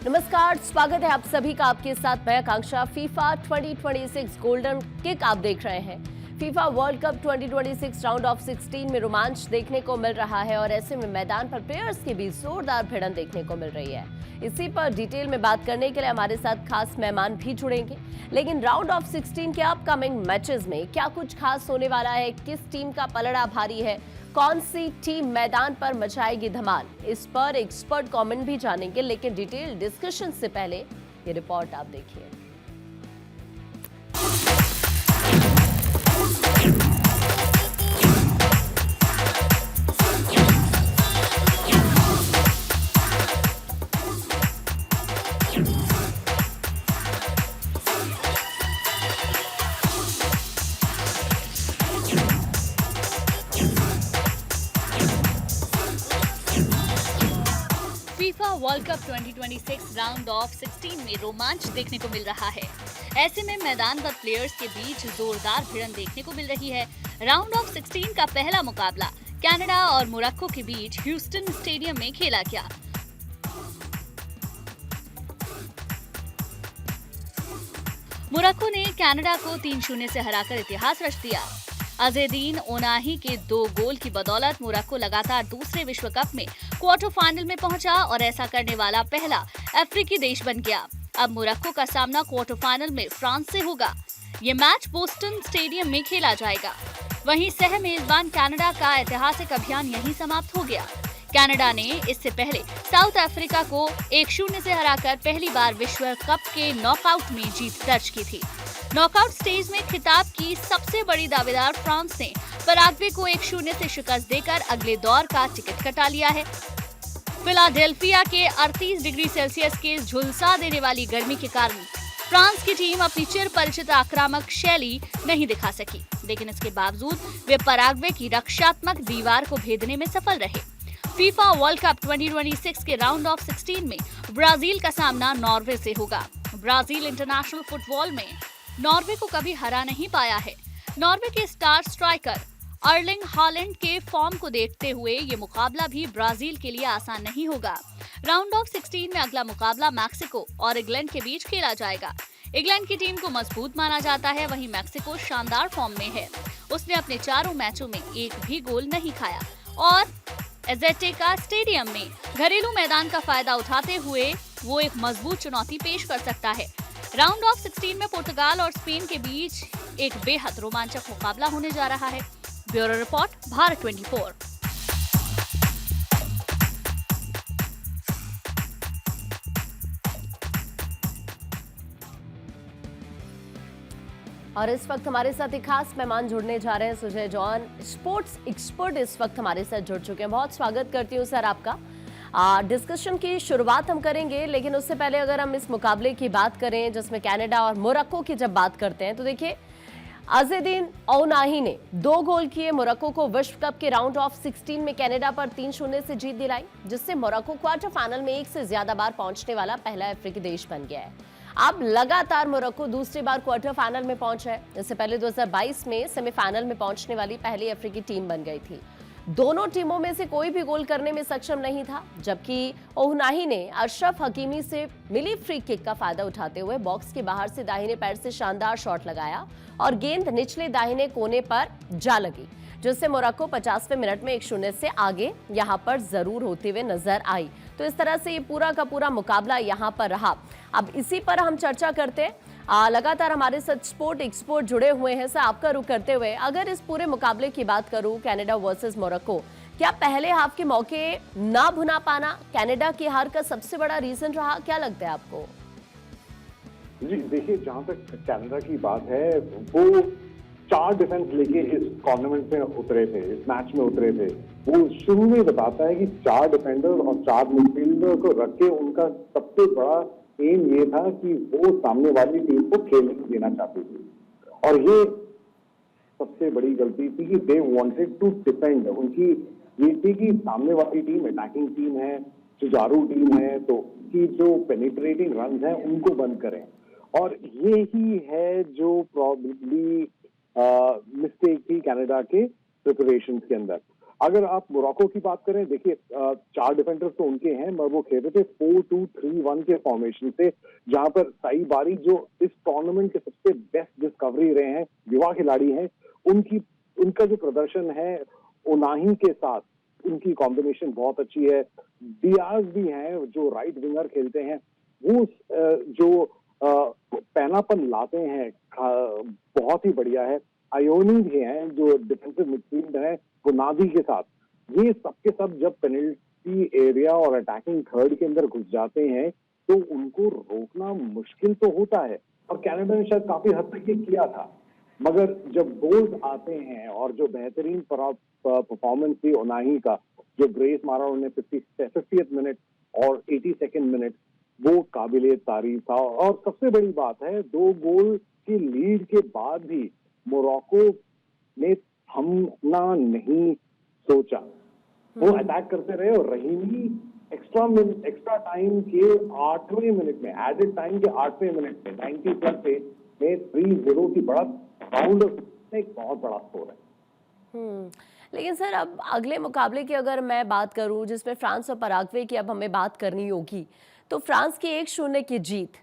नमस्कार, स्वागत है आप सभी का आपके साथ मैं आकांक्षा। फीफा 2026 गोल्डन किक आप देख रहे हैं। FIFA world cup 2026 round of 16 में रोमांच देखने को मिल रहा है और ऐसे में मैदान पर प्लेयर्स के बीच जोरदार भिड़ंत देखने को मिल रही है। इसी पर डिटेल में बात करने के लिए हमारे साथ खास मेहमान भी जुड़ेंगे। लेकिन राउंड ऑफ 16 के अपकमिंग मैचेस में क्या कुछ खास होने वाला है, किस टीम का पलड़ा भारी है, कौन सी टीम मैदान पर मचाएगी धमाल, इस पर एक्सपर्ट कमेंट भी जानेंगे। लेकिन डिटेल डिस्कशन से पहले ये रिपोर्ट आप देखिए। FIFA world cup 2026 round of 16 में रोमांच देखने को मिल रहा है। ऐसे में मैदान पर प्लेयर्स के बीच जोरदार भिड़ंत देखने को मिल रही है। राउंड ऑफ 16 का पहला मुकाबला कनाडा और मोरक्को के बीच ह्यूस्टन स्टेडियम में खेला गया। मोरक्को ने कनाडा को 3-0 से हराकर इतिहास रच दिया। अज़ेदीन ओनाही के 2 गोल की बदौलत मोरक्को लगातार दूसरे विश्व कप में क्वार्टर फाइनल में पहुंचा और ऐसा करने वाला पहला अफ्रीकी देश बन गया। अब मोरक्को का सामना क्वार्टर फाइनल में फ्रांस से होगा। ये मैच बोस्टन स्टेडियम में खेला जाएगा। वहीं सह मेजबान कनाडा का ऐतिहासिक अभियान यहीं समाप्त हो गया। कनाडा ने इससे पहले साउथ अफ्रीका को 1-0 से हराकर पहली बार विश्व कप के नॉकआउट में जीत दर्ज की थी। नॉकआउट स्टेज में खिताब की सबसे बड़ी दावेदार फ्रांस ने पराग्वे को 1-0 से शिकस्त देकर अगले दौर का टिकट कटा लिया है। फिलाडेल्फिया के 38 डिग्री सेल्सियस के झुलसा देने वाली गर्मी के कारण फ्रांस की टीम अपनी चिर परिचित आक्रामक शैली नहीं दिखा सकी, लेकिन इसके बावजूद वे पराग्वे की रक्षात्मक दीवार को भेदने में सफल रहे। फीफा वर्ल्ड कप 2026 के राउंड ऑफ 16 में ब्राजील का सामना नॉर्वे से होगा। ब्राजील इंटरनेशनल फुटबॉल में नॉर्वे को कभी हरा नहीं पाया है। नॉर्वे के स्टार स्ट्राइकर अर्लिंग हालैंड के फॉर्म को देखते हुए ये मुकाबला भी ब्राजील के लिए आसान नहीं होगा। राउंड ऑफ 16 में अगला मुकाबला मैक्सिको और इंग्लैंड के बीच खेला जाएगा। इंग्लैंड की टीम को मजबूत माना जाता है, वहीं मैक्सिको शानदार फॉर्म में है। उसने अपने 4 मैचों में एक भी गोल नहीं खाया और एज़ेटेका स्टेडियम में घरेलू मैदान का फायदा उठाते हुए वो एक मजबूत चुनौती पेश कर सकता है। राउंड ऑफ 16 में पुर्तगाल और स्पेन के बीच एक बेहद रोमांचक मुकाबला होने जा रहा है। Bureau report, Bharat 24। और इस वक्त हमारे साथ एक खास मेहमान जुड़ने जा रहे हैं। सुजय जॉन, स्पोर्ट्स एक्सपर्ट, इस वक्त हमारे साथ जुड़ चुके हैं। बहुत स्वागत करती हूँ सर आपका। डिस्कशन की शुरुआत हम करेंगे, लेकिन उससे पहले अगर हम इस मुकाबले की बात करें जिसमें कनाडा और मोरक्को की जब बात करते हैं तो देखिए, अज़ेदीन ओनाही ने 2 गोल किए, मोरक्को को विश्व कप के राउंड ऑफ 16 में कनाडा पर 3-0 से जीत दिलाई, जिससे मोरक्को क्वार्टर फाइनल में 1 से ज्यादा बार पहुंचने वाला पहला अफ्रीकी देश बन गया है। अब लगातार मोरक्को दूसरी बार क्वार्टर फाइनल में पहुंचा है। इससे पहले 2022 में सेमीफाइनल में पहुंचने वाली पहली अफ्रीकी टीम बन गई थी। दोनों टीमों में से कोई भी गोल करने में सक्षम नहीं था, जबकि ओनाही ने अशरफ हकीमी से मिली फ्री किक का फायदा उठाते हुए बॉक्स के बाहर से दाहिने पैर से शानदार शॉट लगाया और गेंद निचले दाहिने कोने पर जा लगी, जिससे मोरक्को 50वें मिनट में 1-0 से आगे यहां पर जरूर होते हुए नजर आई। तो इस तरह से ये पूरा का पूरा मुकाबला यहां पर रहा। अब इसी पर हम चर्चा करते हैं। लगातार हमारे साथ स्पोर्ट एक्सपर्ट जुड़े हुए हैं। सर, आपका रुख करते हुए अगर इस पूरे मुकाबले की बात करूं, कनाडा वर्सेस मोरक्को, क्या पहले हाफ के मौके ना भुना पाना कनाडा की हार का सबसे बड़ा रीजन रहा? क्या लगता है आपको? जी देखिए, जहां तक कनाडा की बात है, वो 4 डिफेंस लेके इस टूर्नामेंट में उतरे थे, इस मैच में उतरे थे। वो शुरू में बताता है कि 4 डिफेंडर और 4 मिडफील्डर को रख के उनका सबसे बड़ा एम ये था कि वो सामने वाली टीम को खेलने देना चाहते थे, और ये सबसे बड़ी गलती थी कि दे वांटेड टू डिफेंड। उनकी ये थी कि सामने वाली टीम अटैकिंग टीम है, जुझारू टीम है, तो की जो पेनिट्रेटिंग रन हैं उनको बंद करें। और ये ही है जो प्रॉब्ली मिस्टेक थी कनाडा के प्रिपरेशन के अंदर। अगर आप मोरक्को की बात करें, देखिए 4 डिफेंडर्स तो उनके हैं, मगर वो खेल रहे थे 4-2-3-1 के फॉर्मेशन से, जहां पर साई बारी जो इस टूर्नामेंट के सबसे बेस्ट डिस्कवरी रहे हैं, युवा खिलाड़ी हैं, उनका जो प्रदर्शन है ओनाही के साथ, उनकी कॉम्बिनेशन बहुत अच्छी है। डियाज भी हैं जो राइट विंगर खेलते हैं, वो जो पहनापन लाते हैं बहुत ही बढ़िया है। आयोनी भी हैं जो डिफेंसिव मिडफील्ड है गुनादी के साथ, ये सबके सब जब पेनल्टी एरिया और अटैकिंग थर्ड के अंदर घुस जाते हैं तो उनको रोकना मुश्किल तो होता है, और कनाडा ने शायद काफी हद तक ये किया था। मगर जब गोल्स आते हैं और जो बेहतरीन परफॉर्मेंस थी ओनाही का, जो ब्रेस मारा उन्होंने 50th मिनट और 82nd मिनट, वो काबिले तारीफ था। और सबसे बड़ी बात है, 2 गोल की लीड के बाद भी मोरक्को ने थमना नहीं सोचा, वो अटैक करते रहे। और रहीमी एक्स्ट्रा टाइम के 8वें मिनट में, एडेड टाइम के 8वें मिनट में 90+ में 3-0 की बढ़त, राउंड एक बहुत बड़ा स्कोर है। लेकिन सर अब अगले मुकाबले की अगर मैं बात करूं जिसमें फ्रांस और पराग्वे की अब हमें बात करनी होगी, तो फ्रांस की 1-0 की जीत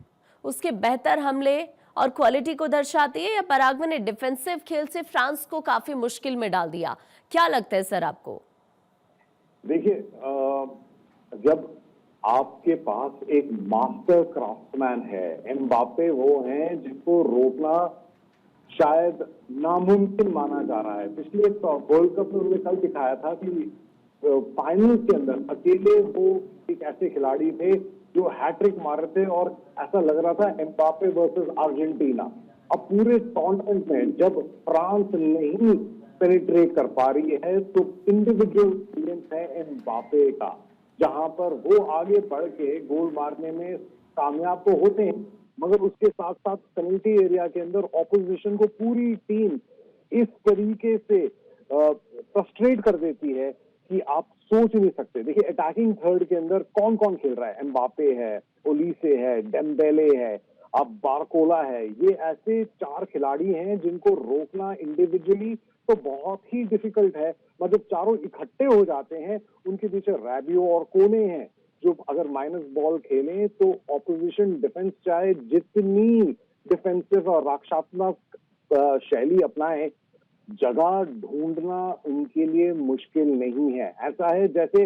उसके बेहतर हमले और क्वालिटी को दर्शाती है, या पराग्वे ने डिफेंसिव खेल से फ्रांस को काफी मुश्किल में डाल दिया? क्या लगता है सर आपको? देखिए, जब आपके पास एक मास्टर क्राफ्टमैन है, एम्बापे वो हैं जिसको रोकना शायद नामुमकिन माना जा रहा है। पिछले वर्ल्ड कप में उन्होंने कल दिखाया था कि फाइनल के अंदर अकेले वो एक ऐसे खिलाड़ी थे जो हैट्रिक मार रहे थे, और ऐसा लग रहा था एम्बापे वर्सेस अर्जेंटीना। अब पूरे टूर्नामेंट में जब फ्रांस नहीं पेनिट्रेट कर पा रही है, तो इंडिविजुअल ब्रिलियंस है एम्बापे का, जहां पर वो आगे बढ़ के गोल मारने में कामयाब तो होते हैं, मगर उसके साथ साथ पेनल्टी एरिया के अंदर ऑपोजिशन को पूरी टीम इस तरीके से फ्रस्ट्रेट कर देती है कि आप सोच नहीं सकते। देखिए, अटैकिंग थर्ड के अंदर कौन कौन खेल रहा है? एम्बापे है, ओलीसे है, डेम्बेले है, अब बारकोला है। ये ऐसे 4 खिलाड़ी हैं जिनको रोकना इंडिविजुअली तो बहुत ही डिफिकल्ट है, मतलब चारों इकट्ठे हो जाते हैं, उनके पीछे रैबियो और कोने हैं जो अगर माइनस बॉल खेलें तो ऑपोजिशन डिफेंस चाहे जितनी डिफेंसिव और रक्षात्मक शैली अपनाए, जगह ढूंढना उनके लिए मुश्किल नहीं है। ऐसा है जैसे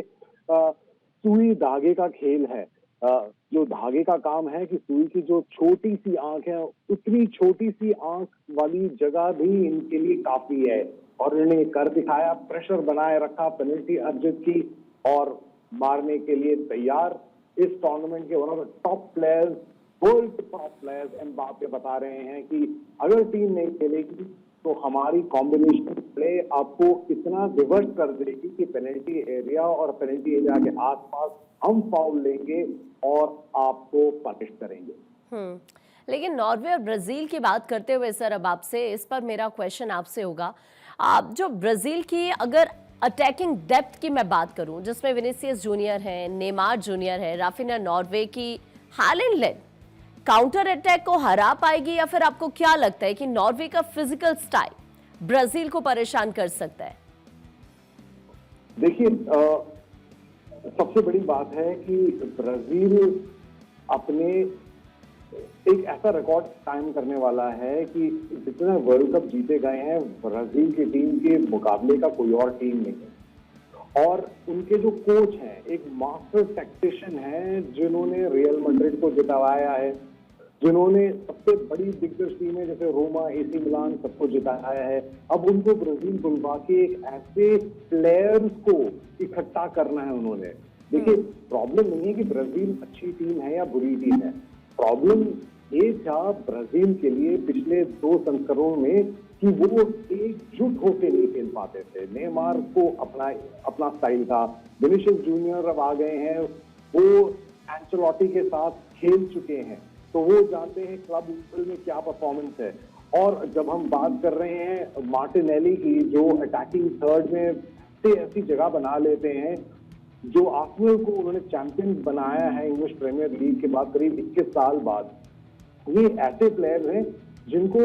सुई धागे का खेल है, जो धागे का काम है कि सुई की जो छोटी सी आंख है, उतनी छोटी सी आंख वाली जगह भी इनके लिए काफी है, और इन्होंने कर दिखाया, प्रेशर बनाए रखा, पेनल्टी अर्जित की और मारने के लिए तैयार। इस टूर्नामेंट के one of the top players, world top players Mbappe बता रहे हैं कि अगर टीम नहीं खेलेगी तो हमारी कॉम्बिनेशन प्ले आपको इतना रिवर्स कर देगी कि पेनल्टी एरिया और पेनल्टी एरिया के आसपास हम फाउल लेंगे और आपको पनिश करेंगे। लेकिन नॉर्वे और ब्राजील की बात करते हुए सर, अब आपसे इस पर मेरा क्वेश्चन आपसे होगा, आप जो ब्राजील की अगर अटैकिंग डेप्थ की मैं बात करूं, जिसमें विनीसियस जूनियर है, नेमार जूनियर है, राफिना नॉर्वे की, हालैंड काउंटर अटैक को हरा पाएगी, या फिर आपको क्या लगता है कि नॉर्वे का फिजिकल स्टाइल ब्राजील को परेशान कर सकता है? देखिए, सबसे बड़ी बात है कि ब्राजील अपने एक ऐसा रिकॉर्ड कायम करने वाला है कि जितने वर्ल्ड कप जीते गए हैं ब्राजील की टीम के मुकाबले का कोई और टीम नहीं है। और उनके जो कोच हैं, एक मास्टर टैक्टिशियन है जिन्होंने रियल मैड्रिड को जितवाया है, जिन्होंने सबसे बड़ी दिग्गज टीमें जैसे रोमा, एसी मिलान सबको जिताया है। अब उनको ब्राजील बुलवा के एक ऐसे प्लेयर्स को इकट्ठा करना है उन्होंने। देखिए, प्रॉब्लम नहीं है कि ब्राजील अच्छी टीम है या बुरी टीम है, प्रॉब्लम ये था ब्राजील के लिए पिछले 2 संस्करणों में कि वो एकजुट होकर नहीं खेल पाते थे। नेमार को अपना स्टाइल था, विनीसियस जूनियर अब आ गए हैं, वो एंचेलोटी के साथ खेल चुके हैं, तो वो जानते हैं क्लब लेवल में क्या परफॉर्मेंस है। और जब हम बात कर रहे हैं मार्टिनेली की, जो अटैकिंग थर्ड में से ऐसी जगह बना लेते हैं, जो आर्सेनल को उन्होंने चैंपियन बनाया है इंग्लिश प्रीमियर लीग के बाद करीब 21 साल बाद। ये ऐसे प्लेयर हैं जिनको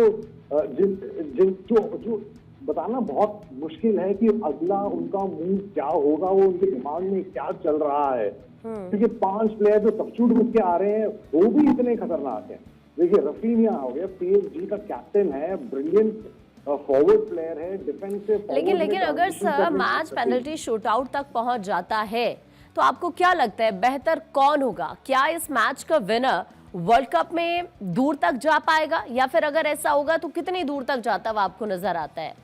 जो बताना बहुत मुश्किल है कि अगला उनका मूव क्या होगा, वो उनके दिमाग में क्या चल रहा है। क्योंकि 5 प्लेयर जो सब्स्टिट्यूट बन के आ रहे हैं वो भी इतने खतरनाक हैं। देखिए रफीनिया हो गया, पीएसजी का कैप्टन है, ब्रिलियंट फॉरवर्ड प्लेयर है, डिफेंसिव। लेकिन अगर सर मैच पेनल्टी शूटआउट तक पहुंच जाता है तो आपको क्या लगता है बेहतर कौन होगा? क्या इस मैच का विनर वर्ल्ड कप में दूर तक जा पाएगा, या फिर अगर ऐसा होगा तो कितनी दूर तक जाता हुआ आपको नजर आता है?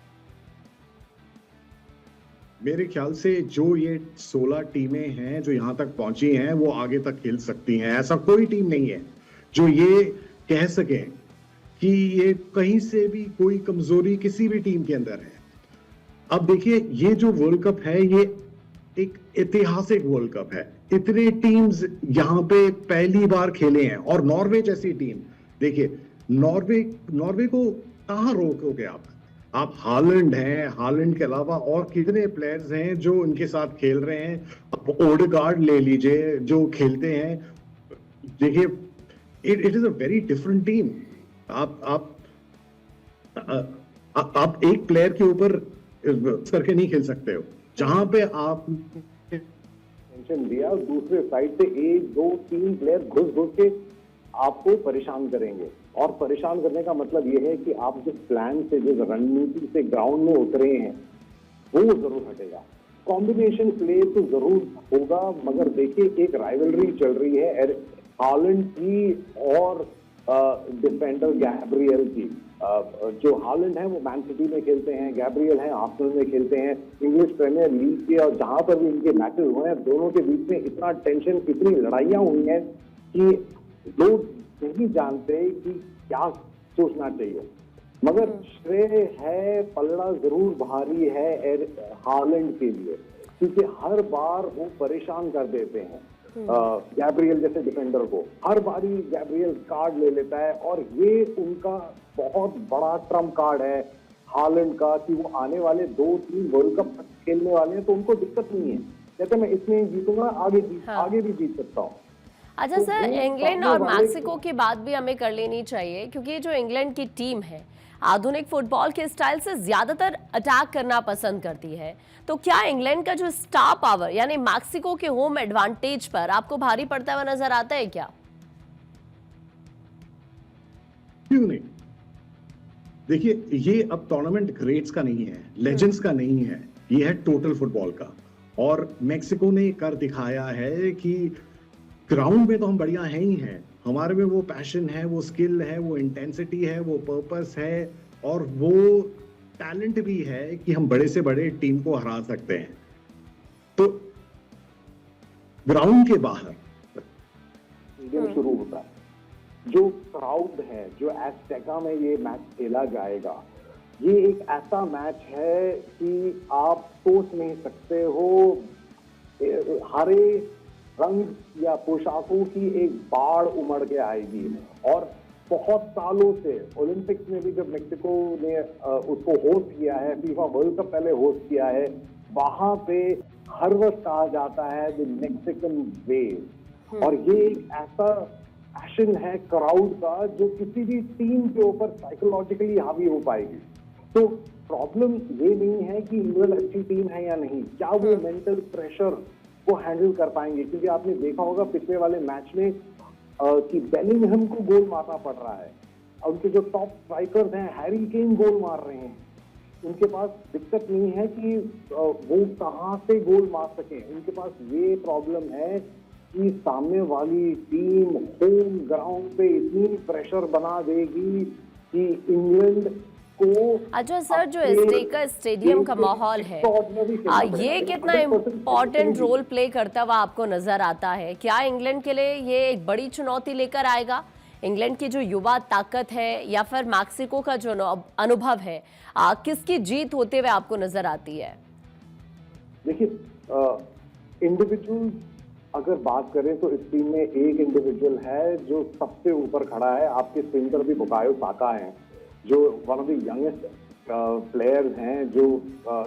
मेरे ख्याल से जो ये 16 टीमें हैं जो यहां तक पहुंची हैं वो आगे तक खेल सकती हैं। ऐसा कोई टीम नहीं है जो ये कह सके कि ये कहीं से भी कोई कमजोरी किसी भी टीम के अंदर है। अब देखिए ये जो वर्ल्ड कप है ये एक ऐतिहासिक वर्ल्ड कप है। इतने टीम्स यहां पे पहली बार खेले हैं और नॉर्वे जैसी टीम, देखिए नॉर्वे को कहां रोकोगे आप हालैंड हैं, हालैंड के अलावा और कितने प्लेयर्स हैं जो उनके साथ खेल रहे हैं। अब ओडेगार्ड ले लीजिए जो खेलते हैं, देखिए it is a very different team. आप एक प्लेयर के ऊपर करके नहीं खेल सकते हो। जहां पे आप टेंशन दिया और दूसरे साइड से 1 2 3 प्लेयर घुस के आपको परेशान करेंगे। और परेशान करने का मतलब यह है कि आप जिस प्लान से, जिस रणनीति से ग्राउंड में उतरे हैं वो जरूर हटेगा। कॉम्बिनेशन प्ले तो जरूर होगा, मगर देखिए एक राइवलरी चल रही है हालैंड की और डिफेंडर गैब्रियल की। जो हालैंड है वो मैन सिटी में खेलते हैं, गैब्रियल है आर्सेनल में खेलते हैं, इंग्लिश प्रीमियर लीग के, और जहां पर भी इनके मैचेस हुए हैं दोनों के बीच में इतना टेंशन, इतनी लड़ाइयां हुई हैं कि लोग नहीं जानते कि क्या सोचना चाहिए। मगर श्रेय है, पलड़ा जरूर भारी है हालैंड के लिए, क्योंकि हर बार वो परेशान कर देते हैं गैब्रियल जैसे डिफेंडर को। हर बारी गैब्रियल कार्ड ले लेता है और ये उनका बहुत बड़ा ट्रम्प कार्ड है हालैंड का कि वो आने वाले 2-3 वर्ल्ड कप तक खेलने वाले हैं, तो उनको दिक्कत नहीं है। जैसे मैं इसमें जीतूंगा, आगे भी जीत सकता हूँ। अच्छा तो सर, इंग्लैंड और मैक्सिको की बात भी हमें कर लेनी चाहिए, क्योंकि जो इंग्लैंड की टीम है आधुनिक फुटबॉल के स्टाइल से ज्यादातर अटैक करना पसंद करती है। तो क्या इंग्लैंड का जो स्टार पावर यानी मैक्सिको के होम एडवांटेज पर आपको भारी पड़ता हुआ नजर आता है क्या? क्यों नहीं? देखिए ये अब टूर्नामेंट ग्रेट्स का नहीं है, लेजेंड्स का नहीं है, ये है टोटल फुटबॉल का। और मैक्सिको ने कर दिखाया है कि ग्राउंड में तो हम बढ़िया हैं ही हैं, हमारे में वो पैशन है, वो स्किल है, वो इंटेंसिटी है, वो पर्पस है और वो टैलेंट भी है कि हम बड़े से बड़े टीम को हरा सकते हैं। तो ग्राउंड के बाहर गेम शुरू होता है, जो क्राउड है, जो एज़टेका में ये मैच खेला जाएगा, ये एक ऐसा मैच है कि आप सोच नहीं सकते हो। हरे रंग या पोशाकों की एक बाढ़ उमड़ के आएगी। और बहुत सालों से ओलंपिक्स में भी जब मेक्सिको ने उसको होस्ट किया है, फीफा वर्ल्ड कप पहले होस्ट किया है, वहां पे हर वक्त कहा जाता है द मैक्सिकन वेव। और ये एक ऐसा पैशन है क्राउड का जो किसी भी टीम के ऊपर साइकोलॉजिकली हावी हो पाएगी। तो प्रॉब्लम ये नहीं है कि इंग्लैंड अच्छी टीम है या नहीं, क्या वो मेंटल प्रेशर को हैंडल कर पाएंगे। क्योंकि आपने देखा होगा पिछले वाले मैच में कि बेलिंगहम को गोल मारना पड़ रहा है, और उनके जो टॉप स्ट्राइकर्स हैं हैरी केन गोल मार रहे हैं। उनके पास दिक्कत नहीं है कि वो कहां से गोल मार सके, उनके पास ये प्रॉब्लम है कि सामने वाली टीम होम ग्राउंड पे इतनी प्रेशर बना देगी कि इंग्लैंड को। अच्छा सर, जो एज़टेका स्टेडियम का माहौल है ये कितना इम्पोर्टेंट रोल प्ले करता हुआ आपको नजर आता है? क्या इंग्लैंड के लिए ये एक बड़ी चुनौती लेकर आएगा? इंग्लैंड की जो युवा ताकत है या फिर मैक्सिको का जो अनुभव है, किसकी जीत होते हुए आपको नजर आती है? देखिए इंडिविजुअल अगर बात करें तो इस टीम में एक इंडिविजुअल है जो सबसे ऊपर खड़ा है। आपके स्पिनर भी बुकायो साका हैं, जो one of the youngest players हैं, जो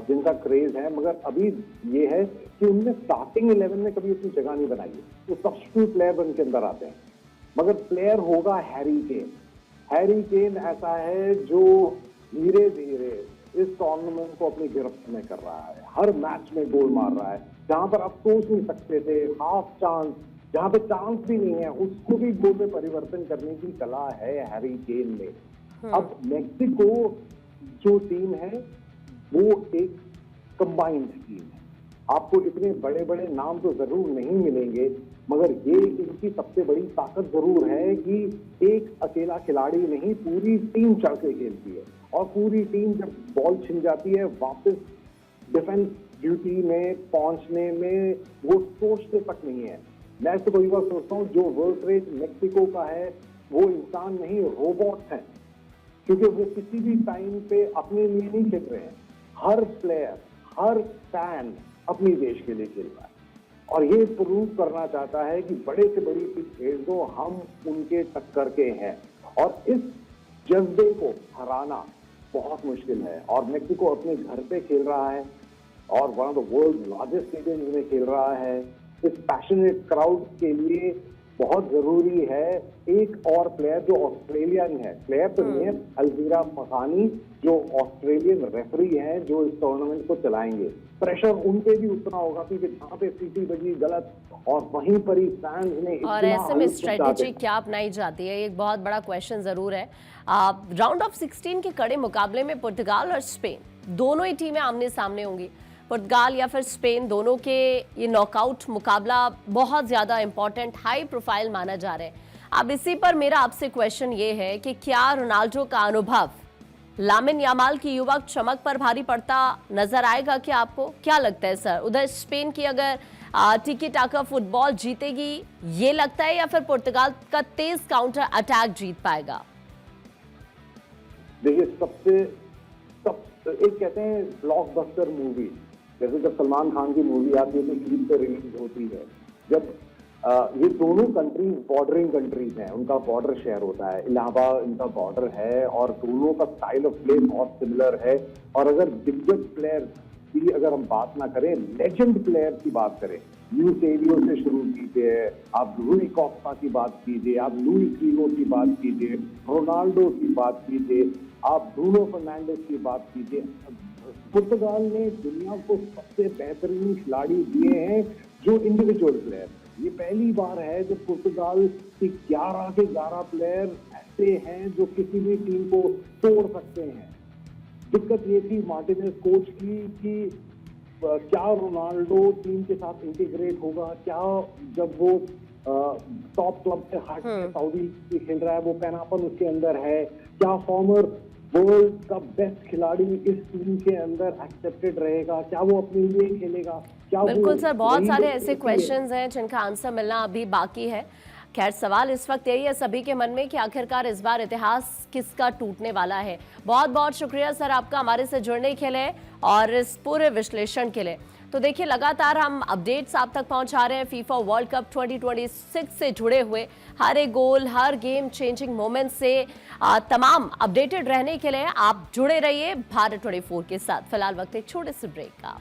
जिनका क्रेज है। मगर अभी ये है कि उनने स्टार्टिंग 11 में कभी अपनी जगह नहीं बनाई है, वो सब्स्टिट्यूट प्लेयर बन के अंदर आते हैं। मगर प्लेयर होगा हैरी केन। हैरी केन ऐसा है जो धीरे धीरे इस टूर्नामेंट को अपनी गिरफ्त में कर रहा है, हर मैच में गोल मार रहा है। जहां पर आप सोच नहीं सकते थे हाफ चांस, जहां पे चांस भी नहीं है, उसको भी गोल में परिवर्तन करने की कला है हैरी केन में। अब मेक्सिको जो टीम है वो एक कंबाइंड टीम है। आपको इतने बड़े बड़े नाम तो जरूर नहीं मिलेंगे, मगर ये इनकी सबसे बड़ी ताकत जरूर है कि एक अकेला खिलाड़ी नहीं, पूरी टीम चढ़ के खेलती है और पूरी टीम जब बॉल छिन जाती है वापस डिफेंस ड्यूटी में पहुंचने में वो सोचते तक नहीं है। मैं तो कई बार सोचता हूँ जो वर्ल्ड रेट मेक्सिको का है वो इंसान नहीं, रोबोट है, क्योंकि वो किसी भी टाइम पे अपने लिए नहीं खेल रहे हैं। हर प्लेयर, हर फैन अपनी देश के लिए खेल रहा है और ये प्रूव करना चाहता है कि बड़े से बड़ी पिच खेल दो, हम उनके टक्कर के हैं। और इस जज्बे को हराना बहुत मुश्किल है और मेक्सिको अपने घर पे खेल रहा है और one of the world largest stadium में खेल रहा है। इस पैशनेट क्राउड के लिए बहुत जरूरी है एक और प्लेयर जो ऑस्ट्रेलियन है, प्लेयर तो नहीं है, अलवीरा मखानी जो ऑस्ट्रेलियन रेफरी हैं जो इस टूर्नामेंट को चलाएंगे। प्रेशर उन पे भी उतना होगा क्योंकि जहां पे सीटी बजी गलत और वहीं पर ही फैंस ने और ऐसे में स्ट्रेटेजी क्या अपनाई जाती है, एक बहुत बड़ा क्वेश्चन जरूर है। राउंड ऑफ 16 के कड़े मुकाबले में पुर्तगाल और स्पेन दोनों ही टीमें आमने सामने होंगी। पुर्तगाल या फिर स्पेन दोनों के ये नॉकआउट मुकाबला बहुत ज्यादा इंपॉर्टेंट, हाई प्रोफाइल माना जा रहा है। अब इसी पर मेरा आपसे क्वेश्चन ये है कि क्या रोनाल्डो का अनुभव लामिन यामाल की युवक चमक पर भारी पड़ता नजर आएगा? क्या आपको क्या लगता है सर, उधर स्पेन की अगर टिकी टाका फुटबॉल जीतेगी ये लगता है या फिर पुर्तगाल का तेज काउंटर अटैक जीत पाएगा? देखिए एक कहते हैं ब्लॉकबस्टर मूवी, जैसे जब सलमान खान की मूवी आती है तो ईद पे रिलीज होती है। जब ये दोनों कंट्रीज बॉर्डरिंग कंट्रीज हैं, उनका बॉर्डर शेयर होता है, इलाहाबाद इनका बॉर्डर है और दोनों का स्टाइल ऑफ प्ले बहुत सिमिलर है। और अगर दिग्गज प्लेयर की अगर हम बात ना करें, लेजेंड प्लेयर की बात करें, यूसेबियो से शुरू कीजिए, आप रूई कॉस्टा की बात कीजिए, आप लुई फिगो की बात कीजिए, रोनाल्डो की बात कीजिए, आप ब्रूनो फर्नांडिस की बात कीजिए। पुर्तगाल ने दुनिया को सबसे बेहतरीन खिलाड़ी दिए हैं जो इंडिविजुअल प्लेयर। ये पहली बार है जब पुर्तगाल के 11 के 11 प्लेयर ऐसे हैं जो किसी भी टीम को तोड़ सकते हैं। दिक्कत ये थी मार्टिनेज कोच की कि क्या रोनाल्डो टीम के साथ इंटीग्रेट होगा, क्या जब वो टॉप क्लब से हट के सऊदी से खेल रहा है वो पैनापन उसके अंदर है, क्या फॉर्मर वर्ल्ड का बेस्ट खिलाड़ी इस टीम के अंदर एक्सेप्टेड रहेगा, क्या वो अपने लिए खेलेगा, क्या? बिल्कुल सर, बहुत सारे ऐसे क्वेश्चंस हैं जिनका आंसर मिलना अभी बाकी है। खैर सवाल इस वक्त यही है सभी के मन में कि आखिरकार इस बार इतिहास किसका टूटने वाला है। बहुत बहुत शुक्रिया सर आपका हमारे से जुड़ने के लिए और इस पूरे विश्लेषण के लिए। तो देखिए लगातार हम अपडेट्स आप तक पहुंचा रहे हैं फीफा वर्ल्ड कप 2026 से जुड़े हुए हर एक गोल, हर गेम चेंजिंग मोमेंट से तमाम अपडेटेड रहने के लिए आप जुड़े रहिए भारत 24 के साथ। फिलहाल वक्त एक छोटे से ब्रेक का।